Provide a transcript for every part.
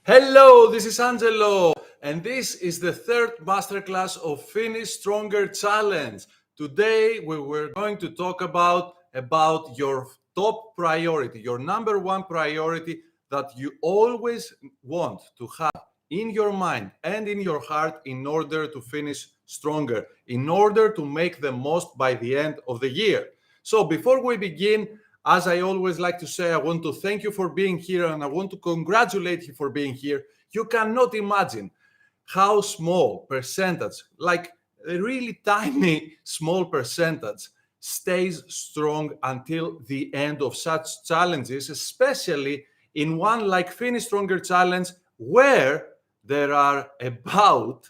Hello, this is Angelo, and this is the third masterclass of Finish Stronger Challenge. Today, we were going to talk about your top priority, your number one priority that you always want to have in your mind and in your heart in order to finish stronger, in order to make the most by the end of the year. So, before we begin, as I always like to say, I want to thank you for being here and I want to congratulate you for being here. You cannot imagine how small percentage, like a really tiny small percentage, stays strong until the end of such challenges, especially in one like Finish Stronger Challenge, where there are about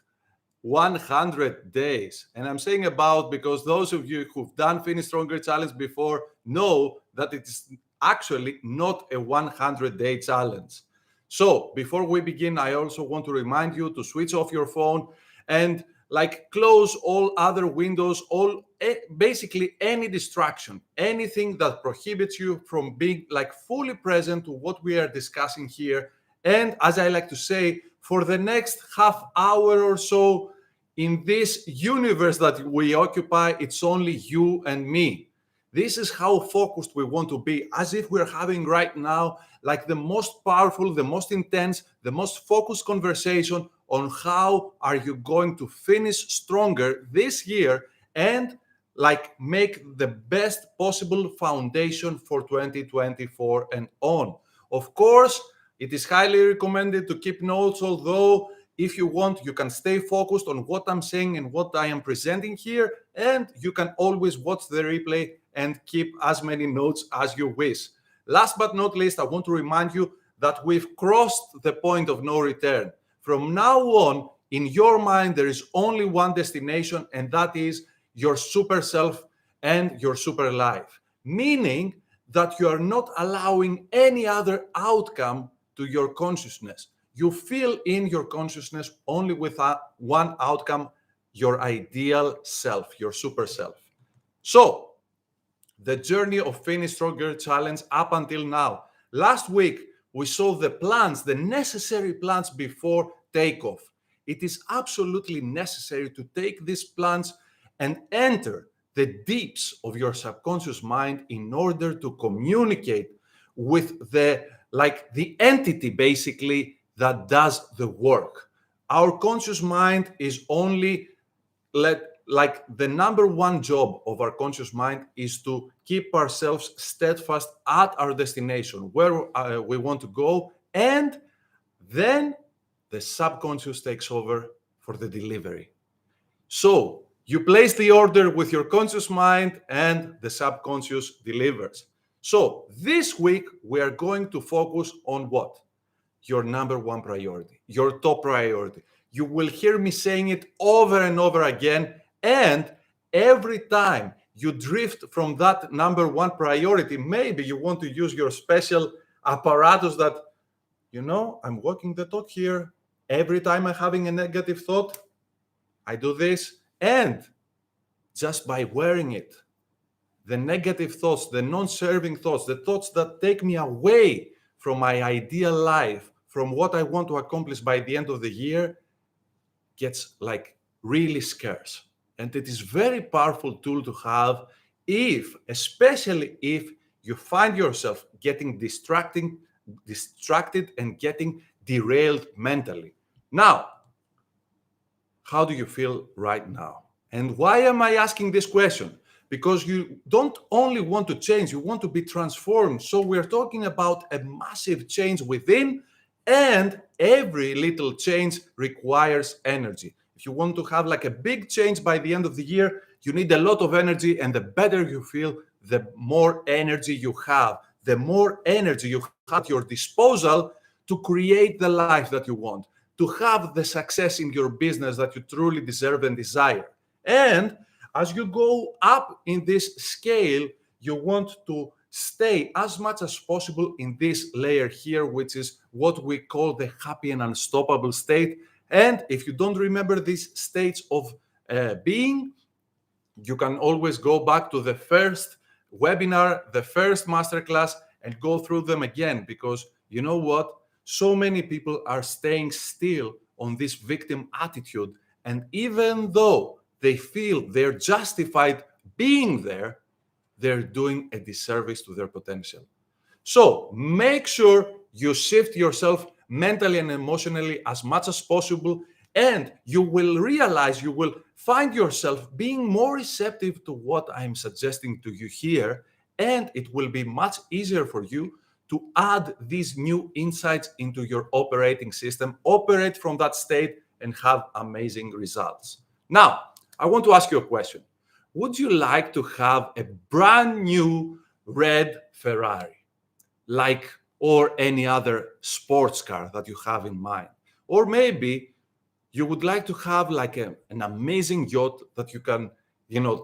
100 days. And I'm saying about because those of you who've done Finish Stronger Challenge before know that it is actually not a 100-day challenge. So before we begin, I also want to remind you to switch off your phone and like close all other windows, basically any distraction, anything that prohibits you from being like fully present to what we are discussing here. And as I like to say, for the next half hour or so, in this universe that we occupy, it's only you and me. This is how focused we want to be, as if we're having right now, like the most powerful, the most intense, the most focused conversation on how are you going to finish stronger this year and like make the best possible foundation for 2024 and on. Of course, it is highly recommended to keep notes, although if you want, you can stay focused on what I'm saying and what I am presenting here, and you can always watch the replay and keep as many notes as you wish. Last but not least, I want to remind you that we've crossed the point of no return. From now on, in your mind, there is only one destination, and that is your super self and your super life, meaning that you are not allowing any other outcome to your consciousness. You fill in your consciousness only with one outcome, your ideal self, your super self. So, the journey of Finish Stronger Challenge up until now. Last week, we saw the plans, the necessary plans before takeoff. It is absolutely necessary to take these plans and enter the deeps of your subconscious mind in order to communicate with the entity basically that does the work. Our conscious mind is only the number one job of our conscious mind is to keep ourselves steadfast at our destination, where we want to go, and then the subconscious takes over for the delivery. So you place the order with your conscious mind and the subconscious delivers. So this week we are going to focus on what? Your number one priority, your top priority. You will hear me saying it over and over again. And every time you drift from that number one priority, maybe you want to use your special apparatus that, I'm walking the talk here. Every time I'm having a negative thought, I do this. And just by wearing it, the negative thoughts, the non-serving thoughts, the thoughts that take me away from my ideal life, from what I want to accomplish by the end of the year, gets like really scarce. And it is very powerful tool to have especially if you find yourself getting distracted and getting derailed mentally. Now, how do you feel right now? And why am I asking this question? Because you don't only want to change, you want to be transformed. So we're talking about a massive change within, and every little change requires energy. If you want to have like a big change by the end of the year, you need a lot of energy, and the better you feel, the more energy you have. The more energy you have at your disposal to create the life that you want, to have the success in your business that you truly deserve and desire. And as you go up in this scale, you want to stay as much as possible in this layer here, which is what we call the happy and unstoppable state. And if you don't remember these states of being, you can always go back to the first webinar, the first masterclass, and go through them again, because you know what? So many people are staying still on this victim attitude, and even though they feel they're justified being there, they're doing a disservice to their potential. So make sure you shift yourself mentally and emotionally as much as possible, and you will realize, you will find yourself being more receptive to what I'm suggesting to you here, and it will be much easier for you to add these new insights into your operating system, operate from that state, and have amazing results. Now, I want to ask you a question. Would you like to have a brand new red Ferrari, like, or any other sports car that you have in mind? Or maybe you would like to have like an amazing yacht that you can,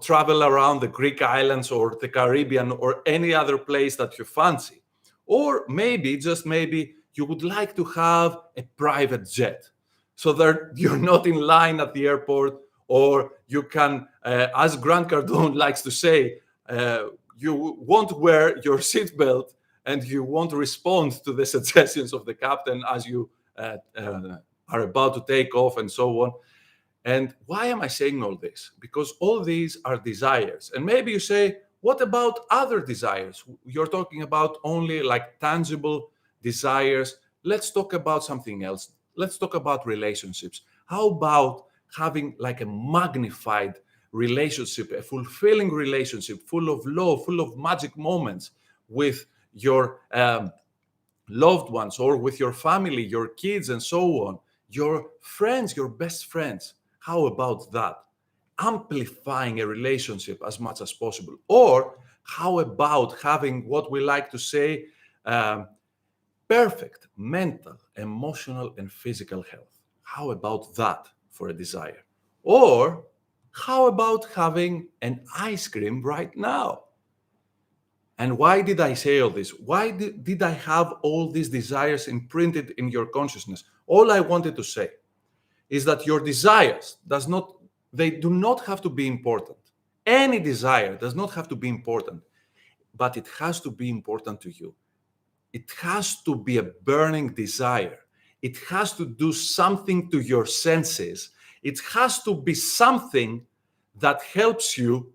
travel around the Greek islands or the Caribbean or any other place that you fancy. Or maybe, just maybe, you would like to have a private jet so that you're not in line at the airport, or you can, as Grant Cardone likes to say, you won't wear your seatbelt and you won't respond to the suggestions of the captain as you are about to take off, and so on. And why am I saying all this? Because all these are desires. And maybe you say, what about other desires? You're talking about only like tangible desires. Let's talk about something else. Let's talk about relationships. How about having like a magnified relationship, a fulfilling relationship, full of love, full of magic moments with your loved ones, or with your family, your kids, and so on, your friends, your best friends? How about that? Amplifying a relationship as much as possible. Or how about having what we like to say, perfect mental, emotional, and physical health? How about that for a desire? Or how about having an ice cream right now? And why did I say all this? Why did I have all these desires imprinted in your consciousness? All I wanted to say is that your desires they do not have to be important. Any desire does not have to be important, but it has to be important to you. It has to be a burning desire. It has to do something to your senses. It has to be something that helps you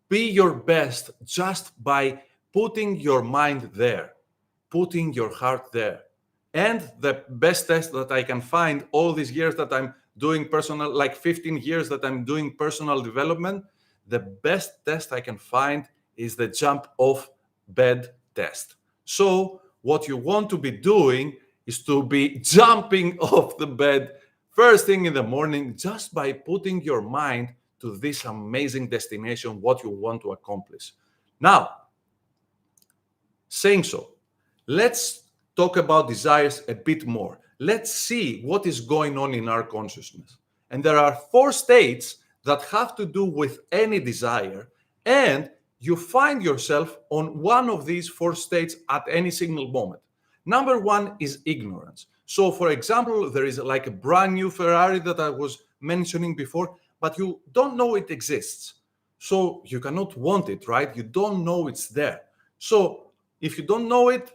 be your best just by putting your mind there, putting your heart there. And the best test that I can find all these years that I'm doing personal, like 15 years that I'm doing personal development, the best test I can find is the jump off bed test. So what you want to be doing is to be jumping off the bed first thing in the morning, just by putting your mind to this amazing destination, what you want to accomplish. Now, saying so, let's talk about desires a bit more. Let's see what is going on in our consciousness. And there are 4 states that have to do with any desire, and you find yourself on one of these 4 states at any single moment. Number 1 is ignorance. So, for example, there is like a brand new Ferrari that I was mentioning before, but you don't know it exists. So you cannot want it, right? You don't know it's there. So if you don't know it,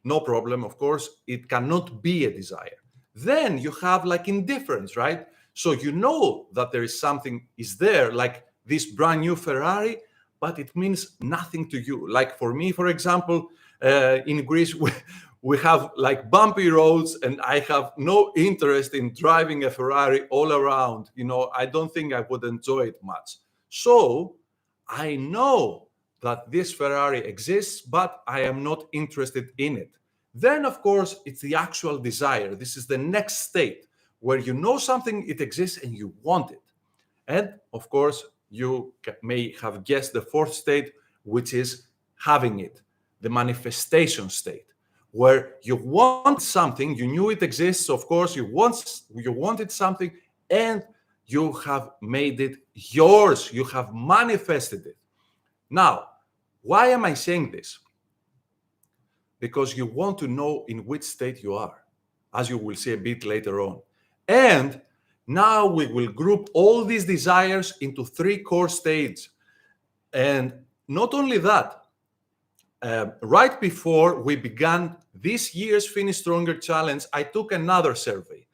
no problem, of course, it cannot be a desire. Then you have like indifference, right? So you know that there is something is there, like this brand new Ferrari, but it means nothing to you. Like for me, for example, in Greece, we have like bumpy roads, and I have no interest in driving a Ferrari all around. I don't think I would enjoy it much. So I know that this Ferrari exists, but I am not interested in it. Then, of course, it's the actual desire. This is the next state where you know something, it exists, and you want it. And of course, you may have guessed the 4th state, which is having it, the manifestation state, where you want something, you knew it exists, of course, you wanted something, and you have made it yours, you have manifested it. Now, why am I saying this? Because you want to know in which state you are, as you will see a bit later on. And now we will group all these desires into 3 core states. And not only that, right before we began this year's Finish Stronger Challenge, I took another survey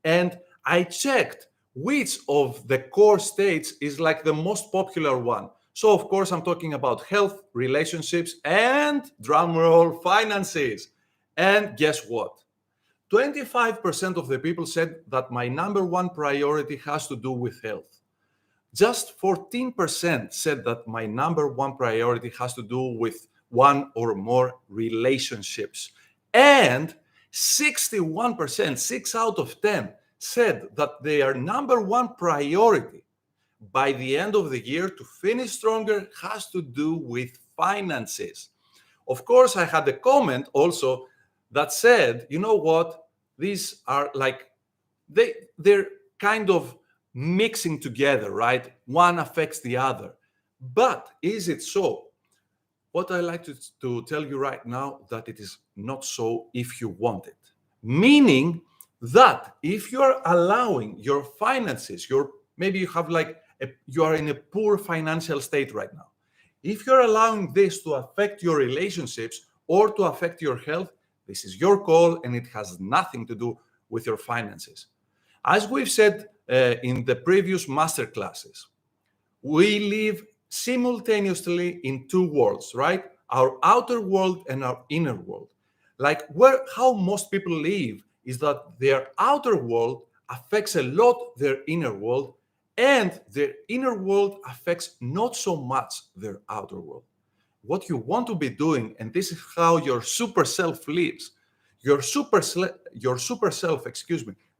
and I checked which of the core states is like the most popular one. So, of course, I'm talking about health, relationships, and drumroll, finances. And guess what? 25% of the people said that my number one priority has to do with health. Just 14% said that my number one priority has to do with one or more relationships. And 61%, 6 out of 10, said that their number one priority by the end of the year to finish stronger has to do with finances. Of course, I had a comment also that said, you know what, these are like, they're kind of mixing together, right? One affects the other. But is it so? What I like to tell you right now, that it is not so if you want it. Meaning that if you're allowing your finances, maybe you have you are in a poor financial state right now. If you're allowing this to affect your relationships or to affect your health, this is your call and it has nothing to do with your finances. As we've said in the previous master classes, we live simultaneously in two worlds, right? Our outer world and our inner world. Like how most people live is that their outer world affects a lot their inner world, and their inner world affects not so much their outer world. What you want to be doing, and this is how your super self lives, your super self,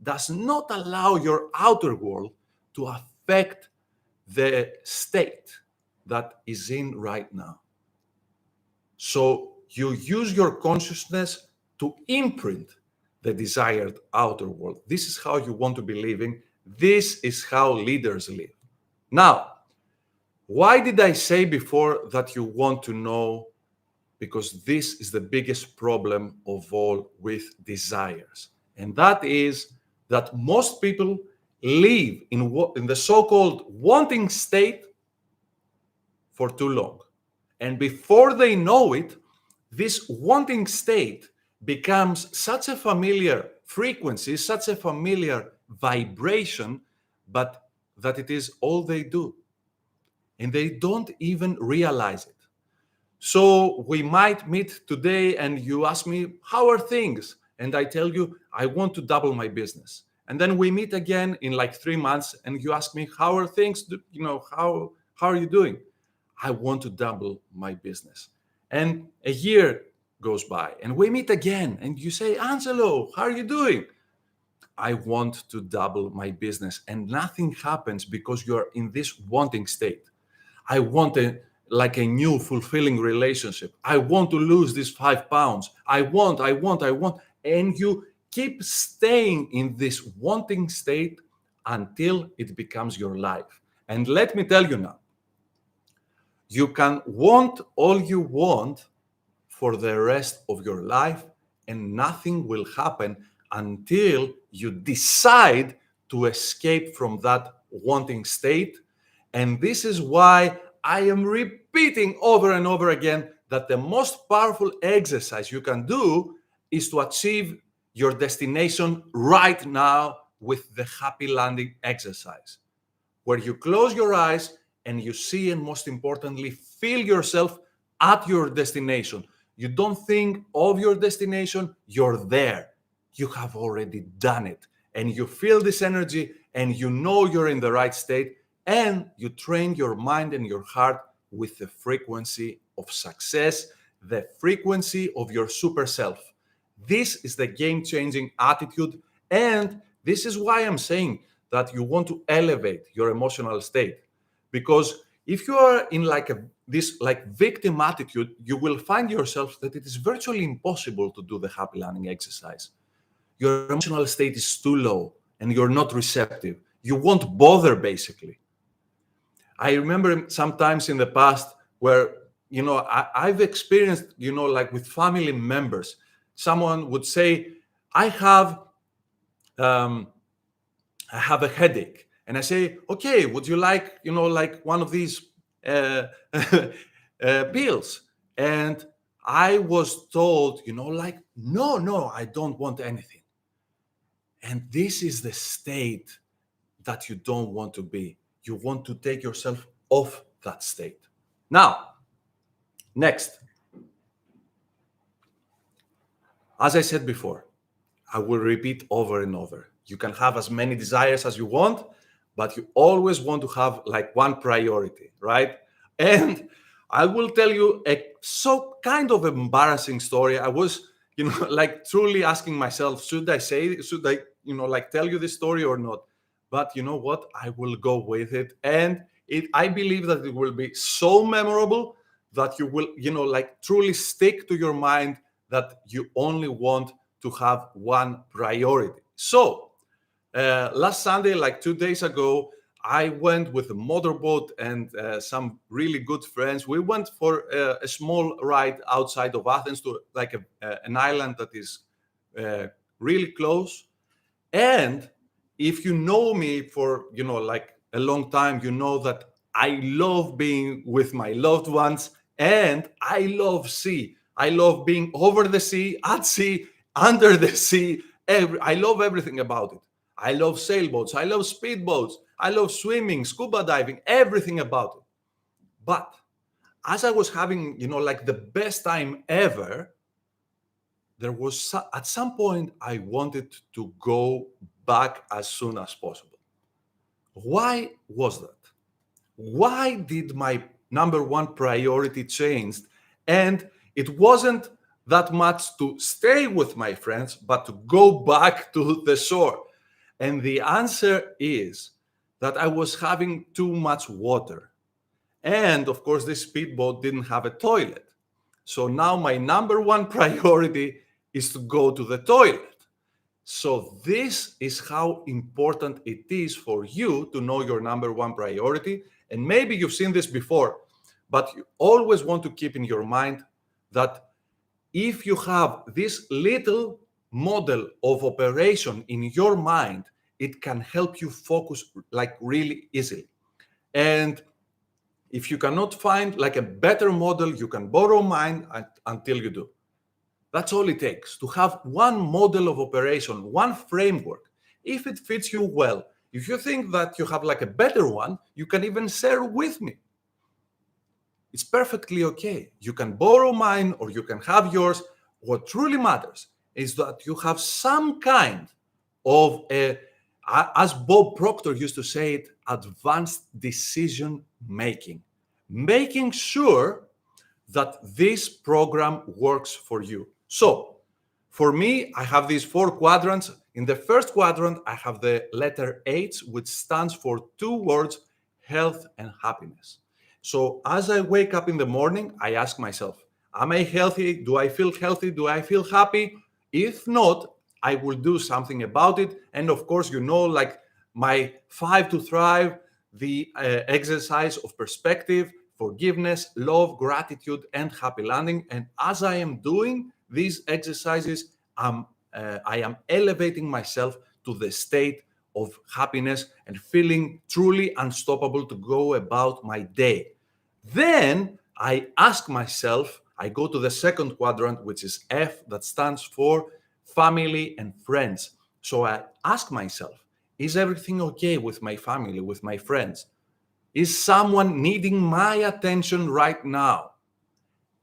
does not allow your outer world to affect the state that is in right now. So you use your consciousness to imprint the desired outer world. This is how you want to be living. This is how leaders live. Now, why did I say before that you want to know? Because this is the biggest problem of all with desires. And that is that most people live in the so-called wanting state for too long. And before they know it, this wanting state becomes such a familiar frequency, such a familiar vibration, but that it is all they do. And they don't even realize it. So we might meet today and you ask me, how are things? And I tell you, I want to double my business. And then we meet again in like 3 months and you ask me, how are things? How are you doing? I want to double my business. And a year goes by and we meet again and you say, Angelo, how are you doing? I want to double my business, and nothing happens because you're in this wanting state. I want a new fulfilling relationship. I want to lose these 5 pounds. I want. And you keep staying in this wanting state until it becomes your life. And let me tell you now, you can want all you want for the rest of your life, and nothing will happen until you decide to escape from that wanting state. And this is why I am repeating over and over again that the most powerful exercise you can do is to achieve your destination right now with the happy landing exercise, where you close your eyes and you see, and most importantly, feel yourself at your destination. You don't think of your destination, you're there. You have already done it. And you feel this energy and you know you're in the right state, and you train your mind and your heart with the frequency of success, the frequency of your super self. This is the game-changing attitude, and this is why I'm saying that you want to elevate your emotional state. Because if you are in this victim attitude, you will find yourself that it is virtually impossible to do the happy landing exercise. Your emotional state is too low and you're not receptive. You won't bother, basically. I remember sometimes in the past where, I've experienced, with family members, someone would say, I have a headache. And I say, okay, would you like, one of these pills? And I was told, No, I don't want anything. And this is the state that you don't want to be. You want to take yourself off that state. Now, next, as I said before, I will repeat over and over. You can have as many desires as you want, but you always want to have like one priority, right? And I will tell you a so kind of embarrassing story. I was, like truly asking myself, should I, like tell you this story or not? But you know what? I will go with it. And I believe that it will be so memorable that you will, like truly stick to your mind that you only want to have one priority. So, last Sunday, like 2 days ago, I went with a motorboat and some really good friends. We went for a small ride outside of Athens to like an island that is really close. And if you know me for, like a long time, you know that I love being with my loved ones and I love sea. I love being over the sea, at sea, under the sea. I love everything about it. I love sailboats. I love speedboats. I love swimming, scuba diving, everything about it. But as I was having, like the best time ever, there was at some point I wanted to go back as soon as possible. Why was that? Why did my number one priority change? And it wasn't that much to stay with my friends, but to go back to the shore. And the answer is that I was having too much water. And of course, this speedboat didn't have a toilet. So now my number one priority is to go to the toilet. So this is how important it is for you to know your number one priority. And maybe you've seen this before, but you always want to keep in your mind that if you have this little model of operation in your mind, it can help you focus like really easily. And if you cannot find like a better model, you can borrow mine until you do. That's all it takes, to have one model of operation, one framework. If it fits you well, if you think that you have like a better one, you can even share with me. It's perfectly okay. You can borrow mine or you can have yours. What truly matters is that you have some kind of as Bob Proctor used to say it, advanced decision making. Making sure that this program works for you. So, for me, I have these 4 quadrants. In the first quadrant, I have the letter H, which stands for 2 words, health and happiness. So, as I wake up in the morning, I ask myself, am I healthy? Do I feel healthy? Do I feel happy? If not, I will do something about it. And of course, like my 5 to thrive, the exercise of perspective, forgiveness, love, gratitude, and happy landing. And as I am doing these exercises, I am elevating myself to the state of happiness and feeling truly unstoppable to go about my day. Then I ask myself, I go to the second quadrant, which is F, that stands for family and friends. So I ask myself, is everything okay with my family, with my friends? Is someone needing my attention right now?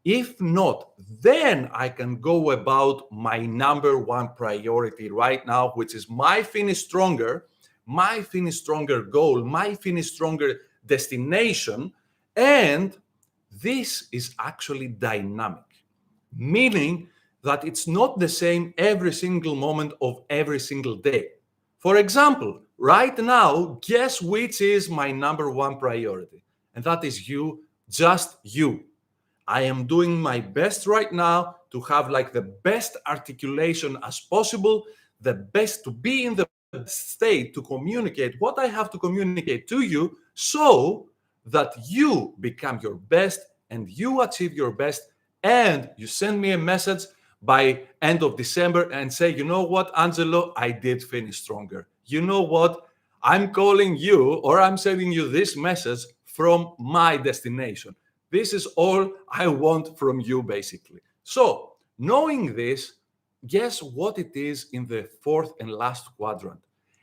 If not, then I can go about my number one priority right now, which is my Finish Stronger goal, my Finish Stronger destination. And this is actually dynamic, meaning that it's not the same every single moment of every single day. For example, right now, guess which is my number one priority? And that is you, just you. I am doing my best right now to have like the best articulation as possible, the best to be in the state to communicate what I have to communicate to you so that you become your best and you achieve your best and you send me a message by end of December and say, you know what, Angelo, I did finish stronger. You know what, I'm calling you or I'm sending you this message from my destination. This is all I want from you, basically. So, knowing this, Guess what it is in the fourth and last quadrant?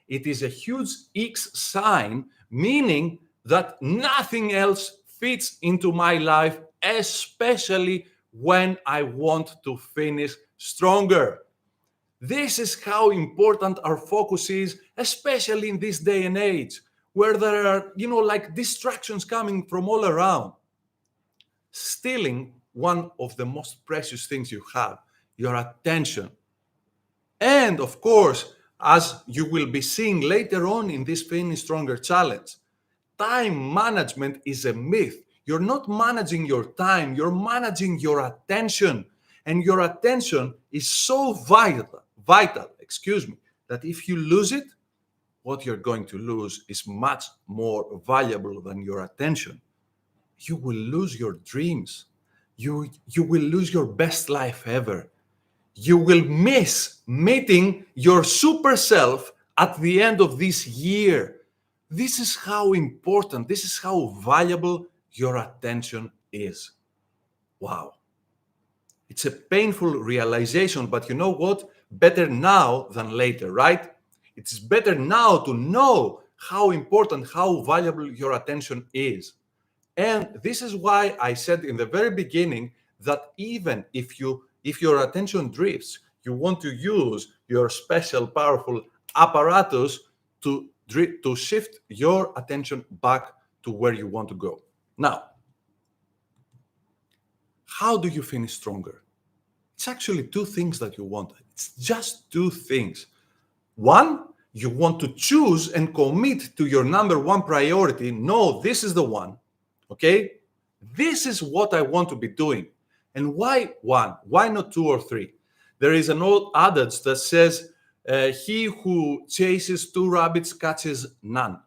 It is a huge X sign, meaning that nothing else fits into my life, especially when I want to finish stronger. This is how important our focus is, especially in this day and age, where there are, like distractions coming from all around, stealing one of the most precious things you have, your attention. And of course, as you will be seeing later on in this Finish Stronger challenge, time management is a myth. You're not managing your time, you're managing your attention. And your attention is so vital, that if you lose it, what you're going to lose is much more valuable than your attention. You will lose your dreams. You will lose your best life ever. You will miss meeting your super self at the end of this year. This is how important, this is how valuable your attention is. Wow. It's a painful realization, but you know what? Better now than later, right? It's better now to know how important, how valuable your attention is. And this is why I said in the very beginning that even if your attention drifts, you want to use your special powerful apparatus to shift your attention back to where you want to go. Now, how do you finish stronger? It's actually two things that you want. It's just two things. One, you want to choose and commit to your number one priority. No, this is the one. Okay? This is what I want to be doing. And why one? Why not two or three? There is an old adage that says, he who chases two rabbits catches none.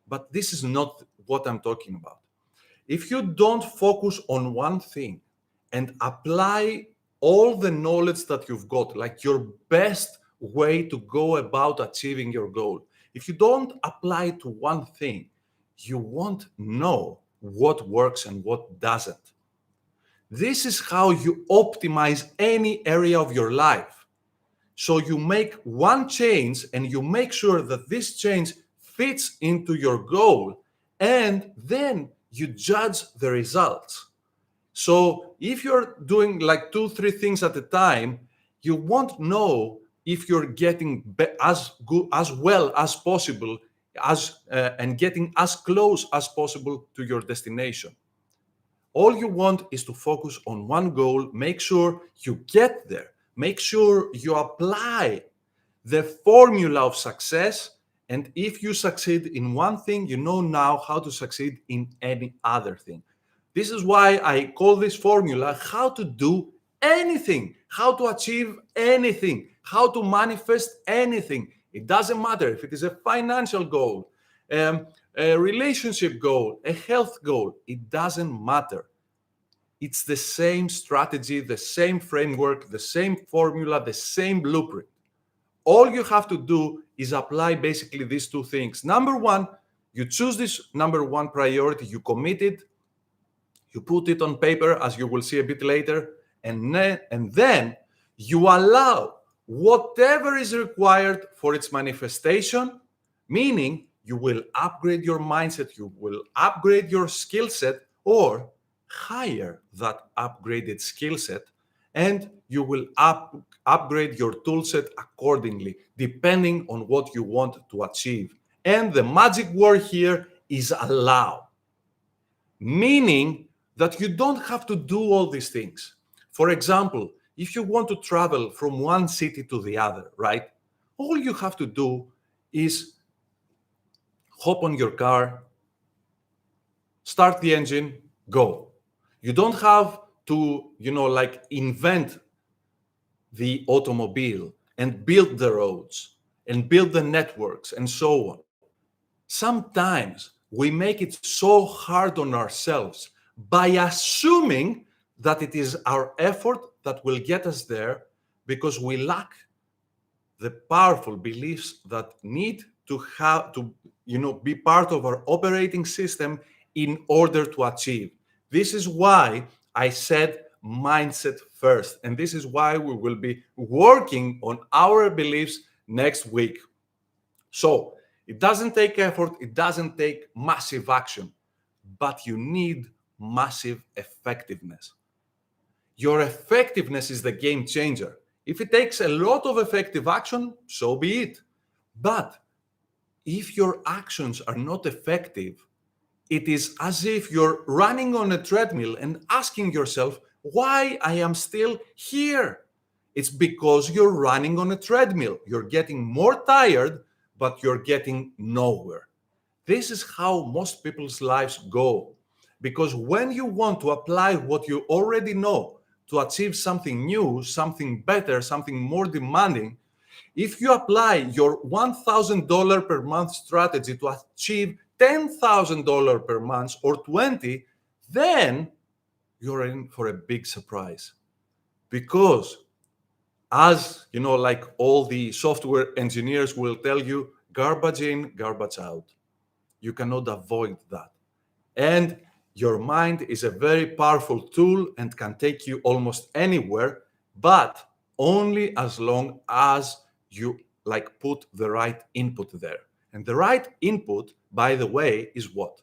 But this is not what I'm talking about. If you don't focus on one thing and apply all the knowledge that you've got, like your best way to go about achieving your goal, if you don't apply it to one thing, you won't know what works and what doesn't. This is how you optimize any area of your life. So you make one change and you make sure that this change fits into your goal, and then you judge the results. So if you're doing like 2-3 things at a time, you won't know if you're getting as good, as well as possible, and getting as close as possible to your destination. All you want is to focus on one goal, make sure you get there, make sure you apply the formula of success, and if you succeed in one thing, you know now how to succeed in any other thing. This is why I call this formula how to do anything, how to achieve anything, how to manifest anything. It doesn't matter if it is a financial goal, a relationship goal, a health goal. It doesn't matter. It's the same strategy, the same framework, the same formula, the same blueprint. All you have to do is apply basically these two things. Number one, you choose this number one priority, you commit it, you put it on paper, as you will see a bit later, and then you allow whatever is required for its manifestation, meaning you will upgrade your mindset, you will upgrade your skill set, or hire that upgraded skill set, and you will upgrade your tool set accordingly, depending on what you want to achieve. And the magic word here is allow, meaning that you don't have to do all these things. For example, if you want to travel from one city to the other, right? All you have to do is hop on your car, start the engine, go. You don't have to, invent the automobile and build the roads and build the networks and so on. Sometimes we make it so hard on ourselves by assuming that it is our effort that will get us there, because we lack the powerful beliefs that need to be part of our operating system in order to achieve. This is why I said mindset first. And this is why we will be working on our beliefs next week. So it doesn't take effort, it doesn't take massive action, but you need massive effectiveness. Your effectiveness is the game changer. If it takes a lot of effective action, so be it. But if your actions are not effective, it is as if you're running on a treadmill and asking yourself, why I am still here? It's because you're running on a treadmill. You're getting more tired, but you're getting nowhere. This is how most people's lives go. Because when you want to apply what you already know to achieve something new, something better, something more demanding, if you apply your $1,000 per month strategy to achieve $10,000 per month or 20, then you're in for a big surprise. Because as you know, like all the software engineers will tell you, garbage in, garbage out. You cannot avoid that. And your mind is a very powerful tool and can take you almost anywhere, but only as long as you like put the right input there. And the right input, by the way, is what?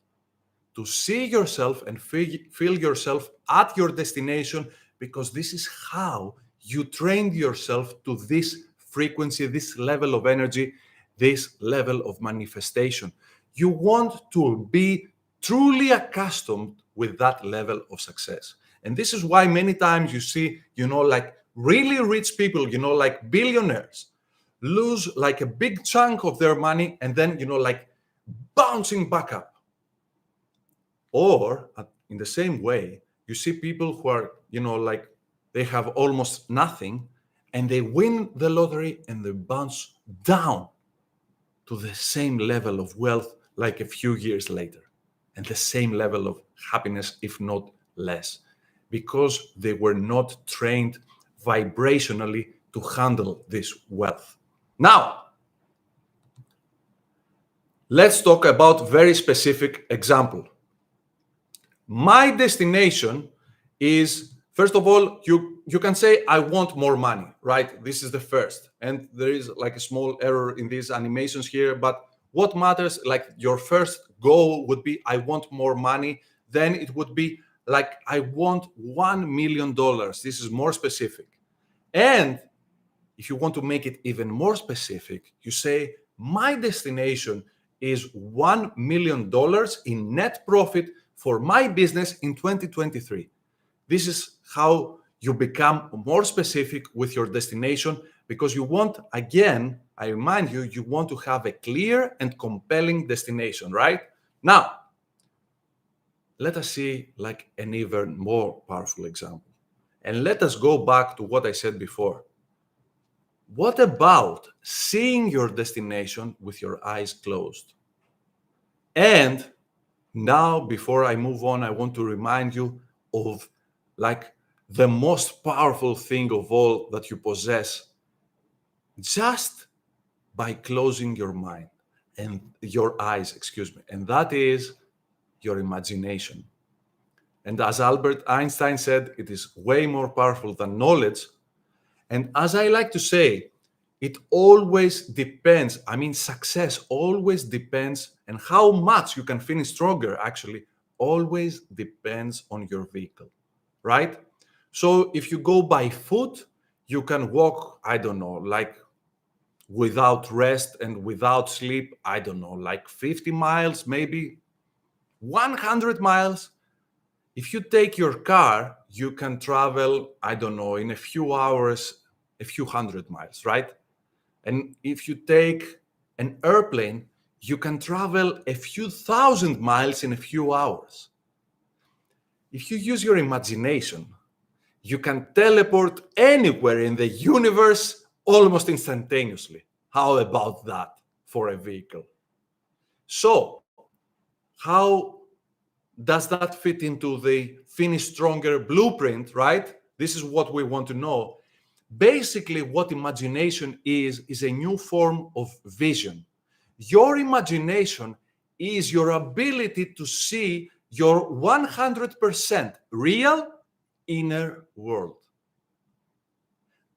To see yourself and feel yourself at your destination, because this is how you trained yourself to this frequency, this level of energy, this level of manifestation. You want to be truly accustomed with that level of success. And this is why many times you see, like really rich people, like billionaires, lose like a big chunk of their money and then, like bouncing back up. Or in the same way, you see people who are, like they have almost nothing and they win the lottery and they bounce down to the same level of wealth like a few years later, and the same level of happiness, if not less, because they were not trained vibrationally to handle this wealth. Now, let's talk about very specific example. My destination is, first of all, you can say, I want more money, right? This is the first. And there is like a small error in these animations here, but what matters, like your first goal would be, I want more money. Then it would be like, I want $1 million. This is more specific. And if you want to make it even more specific, you say, my destination is $1 million in net profit for my business in 2023. This is how you become more specific with your destination, because you want, again, I remind you, you want to have a clear and compelling destination, right? Now, let us see like an even more powerful example. And let us go back to what I said before. What about seeing your destination with your eyes closed? And now, before I move on, I want to remind you of like the most powerful thing of all that you possess, just by closing your mind and your eyes, and that is your imagination. And as Albert Einstein said, it is way more powerful than knowledge. And as I like to say, it always depends. I mean, success always depends, and how much you can finish stronger actually always depends on your vehicle, right? So if you go by foot, you can walk, I don't know, like without rest and without sleep, I don't know, like 50 miles, maybe 100 miles. If you take your car, you can travel, I don't know, in a few hours, a few hundred miles, right? And if you take an airplane, you can travel a few thousand miles in a few hours. If you use your imagination, you can teleport anywhere in the universe almost instantaneously. How about that for a vehicle? So, how does that fit into the Finish Stronger blueprint, right? This is what we want to know. Basically, what imagination is a new form of vision. Your imagination is your ability to see your 100% real inner world.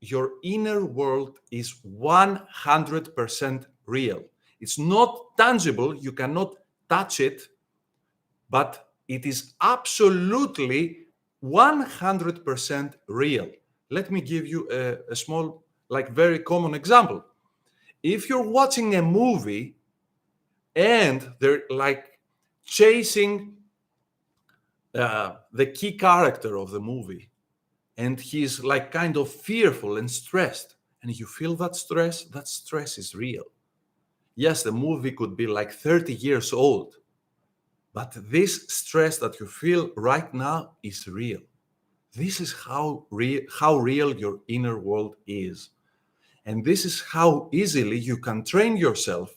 Your inner world is 100% real. It's not tangible, you cannot touch it, but it is absolutely 100% real. Let me give you a small, like very common example. If you're watching a movie and they're like chasing the key character of the movie, and he's like kind of fearful and stressed, and you feel that stress is real. Yes, the movie could be like 30 years old, but this stress that you feel right now is real. This is how real your inner world is. And this is how easily you can train yourself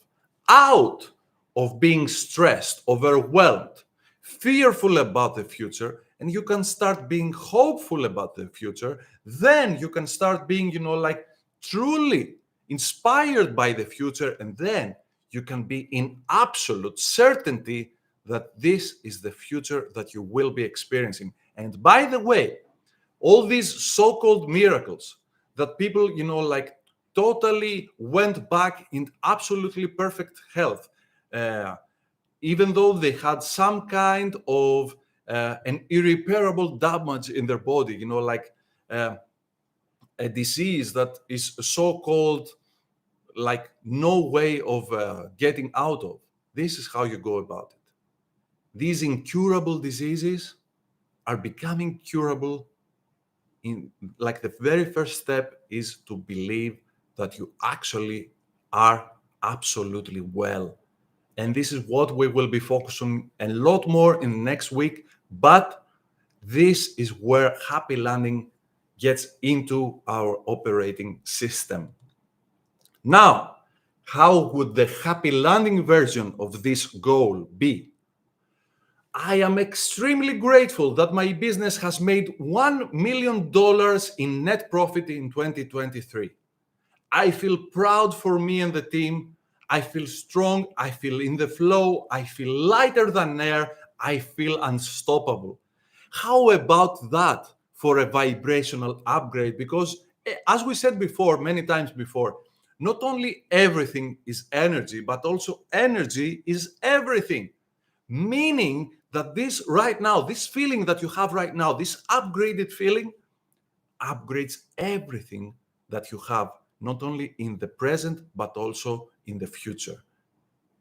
out of being stressed, overwhelmed, fearful about the future, and you can start being hopeful about the future. Then you can start being, like truly inspired by the future, and then you can be in absolute certainty that this is the future that you will be experiencing. And by the way, all these so-called miracles that people, like totally went back in absolutely perfect health, even though they had some kind of an irreparable damage in their body, like a disease that is so-called like no way of getting out of. This is how you go about it. These incurable diseases are becoming curable in like the very first step is to believe that you actually are absolutely well. And this is what we will be focusing a lot more in next week. But this is where happy landing gets into our operating system. Now, how would the happy landing version of this goal be? I am extremely grateful that my business has made $1 million in net profit in 2023. I feel proud for me and the team. I feel strong. I feel in the flow. I feel lighter than air. I feel unstoppable. How about that for a vibrational upgrade? Because as we said before, many times before, not only everything is energy, but also energy is everything. Meaning that this right now, this feeling that you have right now, this upgraded feeling, upgrades everything that you have, not only in the present, but also in the future.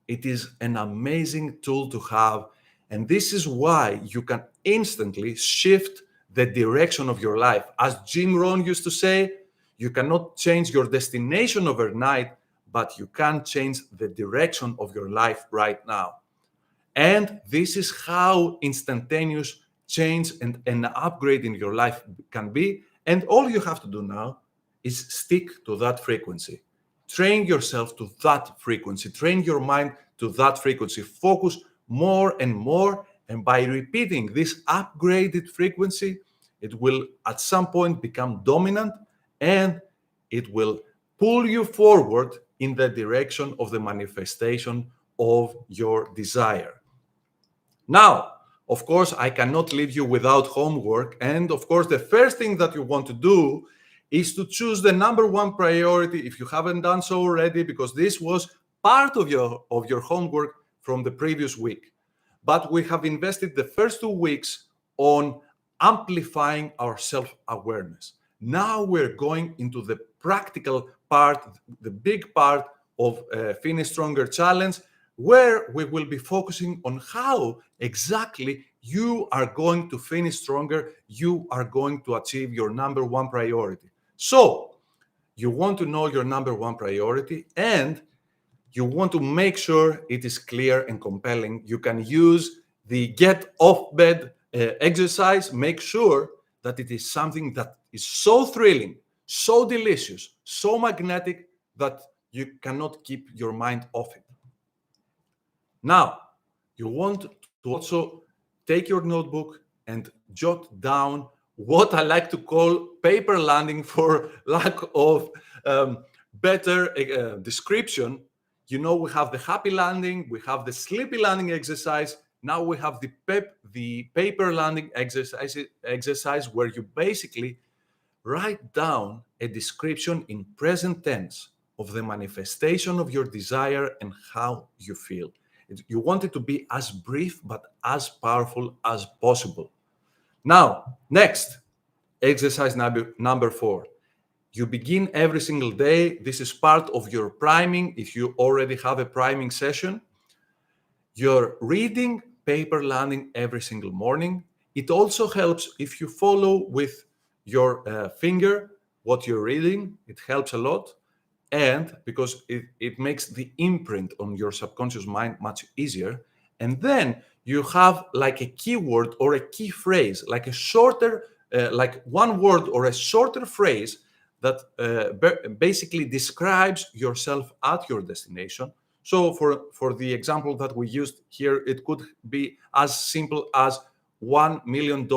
It is an amazing tool to have. And this is why you can instantly shift the direction of your life. As Jim Rohn used to say, you cannot change your destination overnight, but you can change the direction of your life right now. And this is how instantaneous change and an upgrade in your life can be. And all you have to do now is stick to that frequency. Train yourself to that frequency. Train your mind to that frequency. Focus more and more. And by repeating this upgraded frequency, it will at some point become dominant and it will pull you forward in the direction of the manifestation of your desire. Now, of course, I cannot leave you without homework. And of course, the first thing that you want to do is to choose the number one priority if you haven't done so already, because this was part of your homework from the previous week. But we have invested the first 2 weeks on amplifying our self-awareness. Now we're going into the practical part, the big part of Finish Stronger Challenge, where we will be focusing on how exactly you are going to finish stronger, you are going to achieve your number one priority. So, you want to know your number one priority and you want to make sure it is clear and compelling. You can use the get off bed exercise. Make sure that it is something that is so thrilling, so delicious, so magnetic that you cannot keep your mind off it. Now, you want to also take your notebook and jot down what I like to call paper landing for lack of better description. We have the happy landing, we have the sleepy landing exercise, Now we have the paper landing exercise where you basically write down a description in present tense of the manifestation of your desire and how you feel. You want it to be as brief but as powerful as possible. Now, next, exercise number 4. You begin every single day. This is part of your priming. If you already have a priming session, you're reading paper landing every single morning. It also helps if you follow with your finger what you're reading. It helps a lot. And because it makes the imprint on your subconscious mind much easier. And then you have like a keyword or a key phrase, like a shorter, like one word or a shorter phrase that basically describes yourself at your destination. So for the example that we used here, it could be as simple as $1 million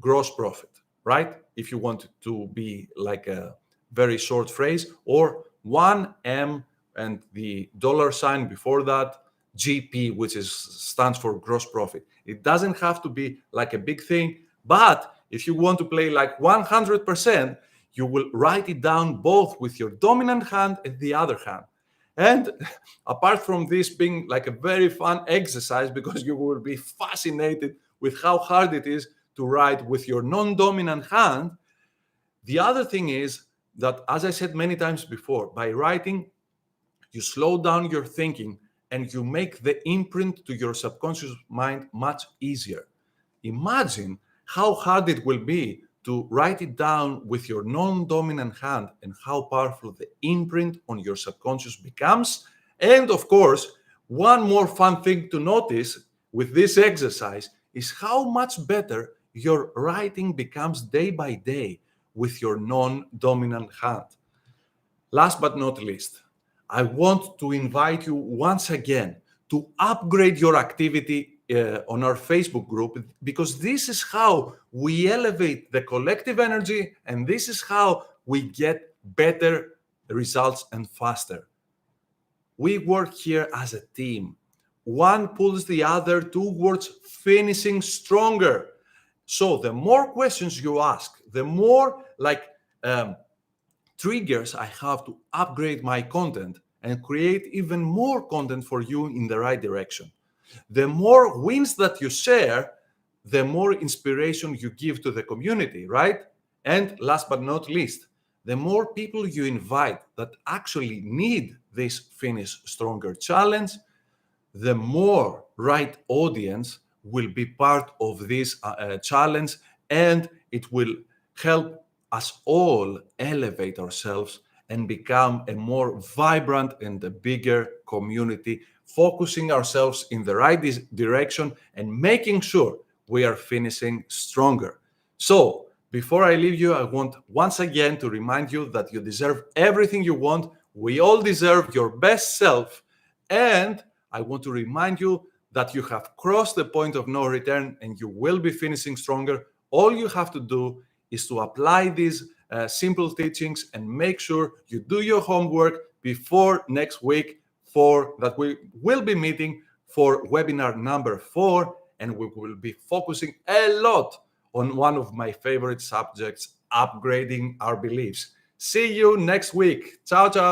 gross profit, right? If you want to be like a very short phrase, or 1M and the dollar sign before that, GP, which stands for gross profit. It doesn't have to be like a big thing, but if you want to play like 100%, you will write it down both with your dominant hand and the other hand. And apart from this being like a very fun exercise, because you will be fascinated with how hard it is to write with your non-dominant hand, the other thing is that, as I said many times before, by writing, you slow down your thinking and you make the imprint to your subconscious mind much easier. Imagine how hard it will be to write it down with your non-dominant hand and how powerful the imprint on your subconscious becomes. And of course, one more fun thing to notice with this exercise is how much better your writing becomes day by day with your non-dominant hand. Last but not least, I want to invite you once again to upgrade your activity on our Facebook group, because this is how we elevate the collective energy and this is how we get better results and faster. We work here as a team. One pulls the other towards finishing stronger. So the more questions you ask, the more triggers I have to upgrade my content and create even more content for you in the right direction. The more wins that you share, the more inspiration you give to the community, right? And last but not least, the more people you invite that actually need this Finish Stronger challenge, the more right audience will be part of this challenge, and it will help us all elevate ourselves and become a more vibrant and a bigger community, focusing ourselves in the right direction and making sure we are finishing stronger. So, before I leave you, I want once again to remind you that you deserve everything you want. We all deserve your best self. And I want to remind you that you have crossed the point of no return and you will be finishing stronger. All you have to do is to apply these simple teachings and make sure you do your homework before next week, for that we will be meeting for webinar number 4, and we will be focusing a lot on one of my favorite subjects, upgrading our beliefs. See you next week. Ciao, ciao.